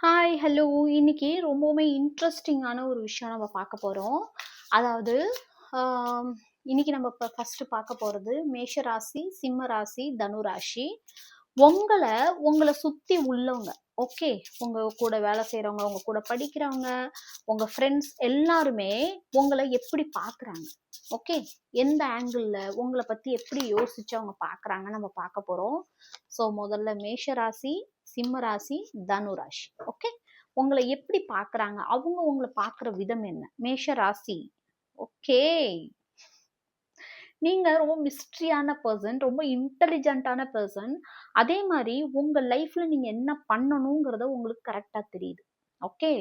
Hi, hello. இன்னைக்கு ரொம்பவுமே இன்ட்ரெஸ்டிங்கான ஒரு விஷயம் நம்ம பார்க்க போறோம். அதாவது ஆம், இன்னைக்கு நம்ம இப்போ ஃபர்ஸ்ட் பார்க்க போறது மேஷ ராசி, சிம்ம ராசி, தனு ராசி. உங்களை உங்களை சுத்தி உள்ளவங்க, ஓகே, உங்க கூட வேலை செய்றவங்க, உங்க கூட படிக்கிறவங்க, உங்க ஃப்ரெண்ட்ஸ் எல்லாருமே உங்களை எப்படி பார்க்கறாங்க, ஓகே, எந்த ஆங்கிள் உங்களை பத்தி எப்படி யோசிச்சு அவங்க பார்க்கறாங்க நம்ம பார்க்க போறோம். ஸோ முதல்ல மேஷ ராசி, சிம்ம ராசி, தனு ராசி, ஓகே. உங்களை எப்படி பார்க்கறாங்க, அவங்க உங்களை பார்க்குற விதம் என்ன? மேஷ ராசி, ஓகே, நீங்க ரொம்ப மிஸ்ட்ரியான பர்சன், ரொம்ப இன்டெலிஜென்ட்டான பர்சன். அதே மாதிரி உங்க லைஃப்ல நீங்க என்ன பண்ணணுங்கிறத உங்களுக்கு கரெக்டா தெரியுது, ஓகே.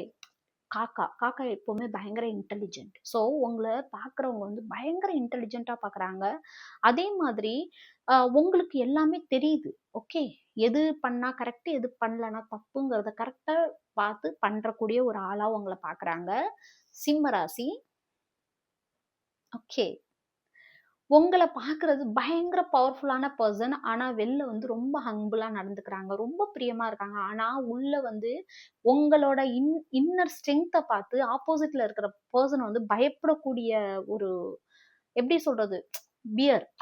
காக்கா காக்கா எப்பவுமே பயங்கர இன்டெலிஜென்ட். ஸோ உங்களை பார்க்குறவங்க வந்து பயங்கர இன்டெலிஜென்ட்டா பார்க்குறாங்க. அதே மாதிரி உங்களுக்கு எல்லாமே தெரியுது, ஓகே. எது பண்ணா கரெக்ட், எது பண்ணலனா தப்புங்கிறத கரெக்டா பார்த்து பண்றக்கூடிய ஒரு ஆளா உங்களை பார்க்குறாங்க. சிம்ம ராசி, ஓகே. உங்கள பார்க்குறது பயங்கர பவர்ஃபுல்லான பெர்சன். ஆனா வெளில வந்து ரொம்ப ஹம்பிளா நடந்துக்கிறாங்க. ரொம்ப பிரியமா இருக்காங்க. ஆனா உள்ள வந்து உங்களோட இன்னர் ஸ்ட்ரெங்த்த பார்த்து ஆப்போசிட்ல இருக்கிற பெர்சன் வந்து பயப்படக்கூடிய ஒரு, எப்படி சொல்றது?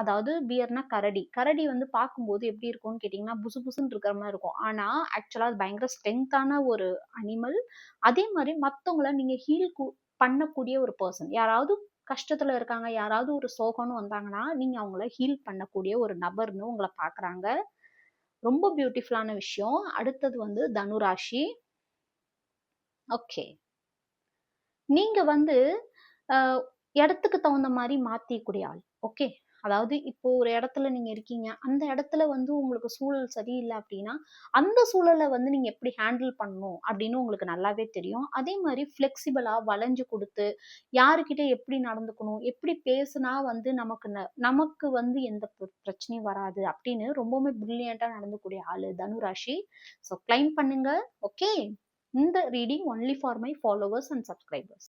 அதாவது பியர்னா கரடி. கரடி வந்து பார்க்கும்போது எப்படி இருக்கும்னு கேட்டீங்கன்னா, புசு புசுன்னு இருக்கிற மாரி இருக்கும். ஆனா ஆக்சுவலா அது பயங்கர ஸ்ட்ரெங்த்தான ஒரு அனிமல். அதே மாரி மத்தவங்கள நீங்க பண்ணக்கூடிய ஒரு பெர்சன். யாராவது கஷ்டத்துல இருக்காங்க, யாராவது ஒரு சோகம்ன்னு வந்தாங்கன்னா, நீங்க அவங்கள ஹீல் பண்ணக்கூடிய ஒரு நபர்ன்னு உங்கள பார்க்குறாங்க. ரொம்ப பியூட்டிஃபுல்லான விஷயம். அடுத்தது வந்து தனு ராசி. ஓகே. நீங்க வந்து அ இடத்துக்கு தகுந்த மாரி மாத்திக்கூடிய ஆள். ஓகே. அதாவது இப்போ ஒரு இடத்துல நீங்க இருக்கீங்க. அந்த இடத்துல வந்து உங்களுக்கு சூழல் சரியில்ல அப்டின்னா, அந்த சூழல வந்து நீங்க எப்படி ஹேண்டில் பண்ணணும் அப்படின்னு உங்களுக்கு நல்லாவே தெரியும். அதே மாரி ஃப்ளெக்சிபிளா வளைஞ்சு குடுத்து, யாருகிட்ட எப்படி நடந்துக்கணும், எப்படி பேசுனா வந்து நமக்கு வந்து எந்த பிரச்சனையும் வராது அப்படின்னு ரொம்பவுமே பிரில்லியன்ட்டா நடந்துக்கூடிய ஆளு தனு ராசி. ஸோ கிளைம் பண்ணுங்க. ஓகே. இந்த reading only for my followers and subscribers.